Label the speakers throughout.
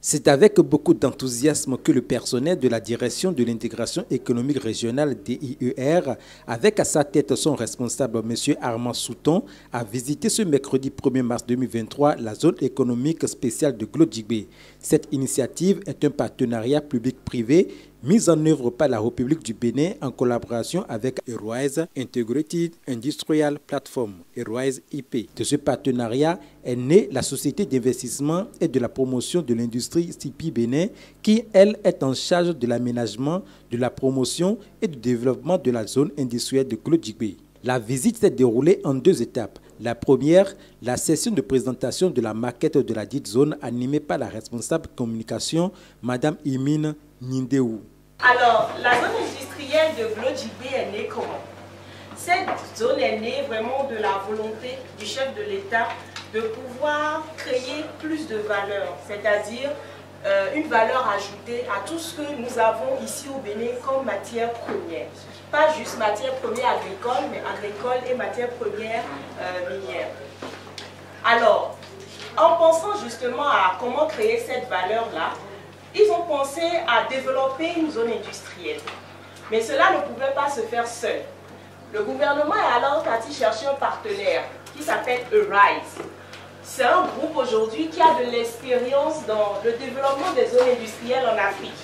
Speaker 1: C'est avec beaucoup d'enthousiasme que le personnel de la Direction de l'intégration économique régionale DIER, avec à sa tête son responsable M. Armand Souton, a visité ce mercredi 1er mars 2023 la zone économique spéciale de Glodjibé. Cette initiative est un partenariat public-privé mise en œuvre par la République du Bénin en collaboration avec Airwise Integrated Industrial Platform, Airwise IP. De ce partenariat est née la société d'investissement et de la promotion de l'industrie CIPI Bénin qui, elle, est en charge de l'aménagement, de la promotion et du développement de la zone industrielle de Glodjibé. La visite s'est déroulée en deux étapes. La première, la session de présentation de la maquette de la dite zone animée par la responsable communication, Mme Imine Nindeou.
Speaker 2: Alors, la zone industrielle de Glodjibé est née comment? Cette zone est née vraiment de la volonté du chef de l'État de pouvoir créer plus de valeur, c'est-à-dire une valeur ajoutée à tout ce que nous avons ici au Bénin comme matière première. Pas juste matière première agricole, mais agricole et matière première minière. Alors, en pensant justement à comment créer cette valeur-là, ils ont pensé à développer une zone industrielle. Mais cela ne pouvait pas se faire seul. Le gouvernement est alors parti chercher un partenaire qui s'appelle Airwise. C'est un groupe aujourd'hui qui a de l'expérience dans le développement des zones industrielles en Afrique.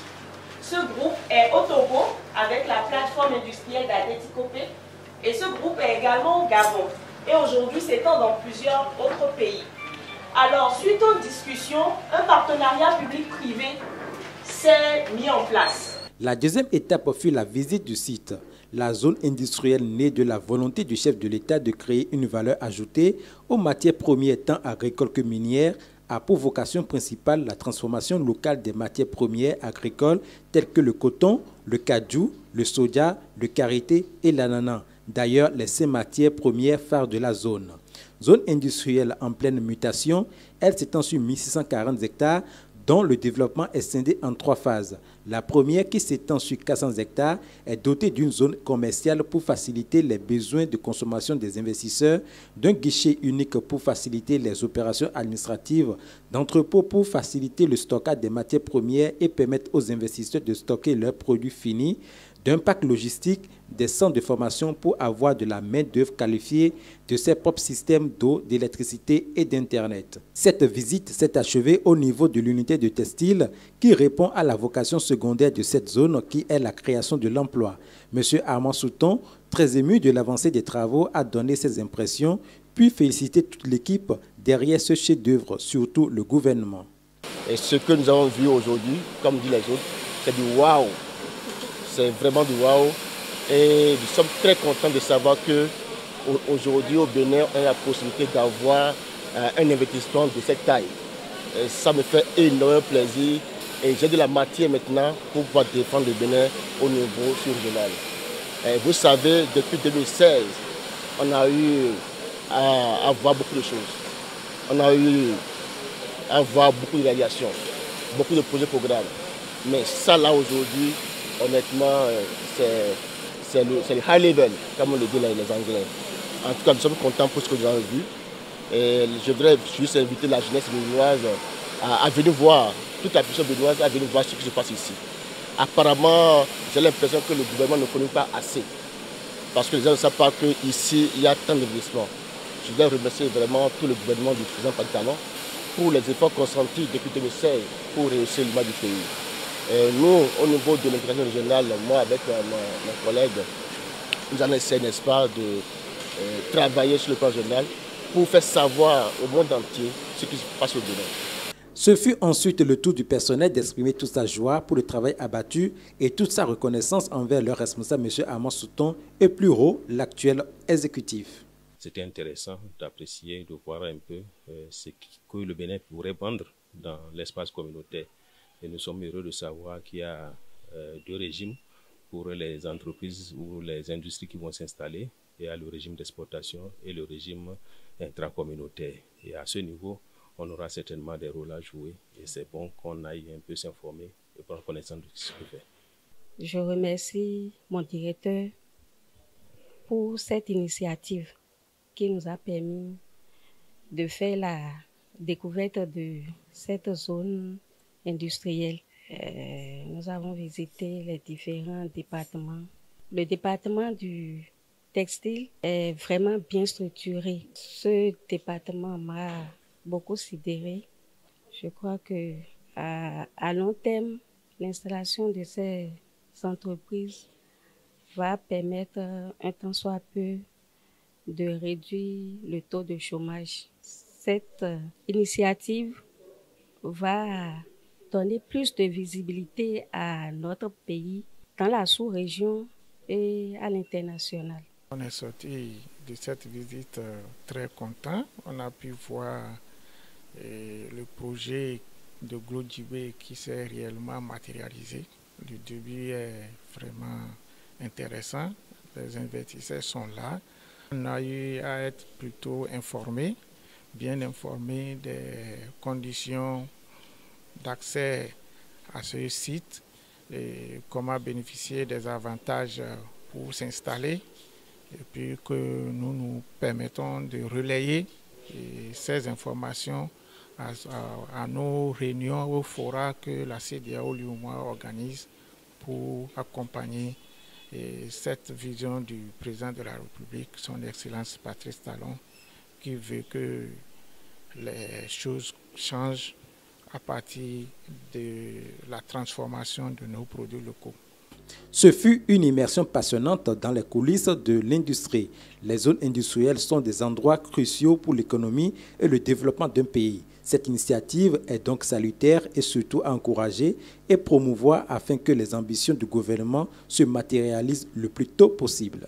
Speaker 2: Ce groupe est au Togo avec la plateforme industrielle d'Adétikopé et ce groupe est également au Gabon et aujourd'hui s'étend dans plusieurs autres pays. Alors, suite aux discussions, un partenariat public-privé s'est mis en place.
Speaker 1: La deuxième étape fut la visite du site. La zone industrielle née de la volonté du chef de l'État de créer une valeur ajoutée aux matières premières tant agricoles que minières a pour vocation principale la transformation locale des matières premières agricoles telles que le coton, le cajou, le soja, le karité et l'ananas. D'ailleurs, les 5 matières premières phares de la zone. Zone industrielle en pleine mutation, elle s'étend sur 1640 hectares dont le développement est scindé en 3 phases. La première, qui s'étend sur 400 hectares, est dotée d'une zone commerciale pour faciliter les besoins de consommation des investisseurs, d'un guichet unique pour faciliter les opérations administratives, d'entrepôts pour faciliter le stockage des matières premières et permettre aux investisseurs de stocker leurs produits finis, d'un parc logistique, des centres de formation pour avoir de la main-d'œuvre qualifiée, de ses propres systèmes d'eau, d'électricité et d'Internet. Cette visite s'est achevée au niveau de l'unité de textile qui répond à la vocation secondaire de cette zone qui est la création de l'emploi. M. Armand Souton, très ému de l'avancée des travaux, a donné ses impressions, puis félicité toute l'équipe derrière ce chef-d'œuvre, surtout le gouvernement.
Speaker 3: Et ce que nous avons vu aujourd'hui, comme dit les autres, c'est du waouh. C'est vraiment du waouh et nous sommes très contents de savoir qu'aujourd'hui au Bénin, on a la possibilité d'avoir un investissement de cette taille. Et ça me fait énormément plaisir et j'ai de la matière maintenant pour pouvoir défendre le Bénin au niveau surrégional. Vous savez, depuis 2016, on a eu à voir beaucoup de choses. On a eu à voir beaucoup de réalisations, beaucoup de projets programmes. Mais ça là aujourd'hui, honnêtement, c'est le high level, comme on le dit les Anglais. En tout cas, nous sommes contents pour ce que nous avons vu. Et je voudrais juste inviter la jeunesse béninoise à venir voir, toute la population béninoise à venir voir ce qui se passe ici. Apparemment, j'ai l'impression que le gouvernement ne connaît pas assez. Parce que les gens ne savent pas qu'ici, il y a tant d'investissements. Je voudrais remercier vraiment tout le gouvernement du président Pancalon pour les efforts consentis depuis 2016 pour réussir l'image du pays. Et nous, au niveau de l'intégration régionale, moi avec mes collègues, nous allons essayer, n'est-ce pas, de travailler sur le plan régional pour faire savoir au monde entier ce qui se passe au Bénin.
Speaker 1: Ce fut ensuite le tour du personnel d'exprimer toute sa joie pour le travail abattu et toute sa reconnaissance envers leur responsable, M. Armand Souton, et plus haut, l'actuel exécutif.
Speaker 4: C'était intéressant d'apprécier, de voir un peu ce que le Bénin pourrait vendre dans l'espace communautaire. Et nous sommes heureux de savoir qu'il y a 2 régimes pour les entreprises ou les industries qui vont s'installer. Il y a le régime d'exportation et le régime intracommunautaire. Et à ce niveau, on aura certainement des rôles à jouer. Et c'est bon qu'on aille un peu s'informer et prendre connaissance de ce qu'il fait.
Speaker 5: Je remercie mon directeur pour cette initiative qui nous a permis de faire la découverte de cette zone industrielle. Nous avons visité les différents départements. Le département du textile est vraiment bien structuré. Ce département m'a beaucoup sidéré. Je crois que à long terme, l'installation de ces entreprises va permettre un tant soit peu de réduire le taux de chômage. Cette initiative va donner plus de visibilité à notre pays dans la sous-région et à l'international.
Speaker 6: On est sorti de cette visite très content. On a pu voir le projet de GloJibé qui s'est réellement matérialisé. Le début est vraiment intéressant. Les investisseurs sont là. On a eu à être plutôt informés, bien informés des conditions d'accès à ce site et comment bénéficier des avantages pour s'installer, et puis que nous permettons de relayer ces informations à nos réunions, au fora que la CEDEAO Lyomois organise pour accompagner cette vision du président de la République, son Excellence Patrice Talon, qui veut que les choses changent à partir de la transformation de nos produits locaux.
Speaker 1: Ce fut une immersion passionnante dans les coulisses de l'industrie. Les zones industrielles sont des endroits cruciaux pour l'économie et le développement d'un pays. Cette initiative est donc salutaire et surtout à encourager et promouvoir afin que les ambitions du gouvernement se matérialisent le plus tôt possible.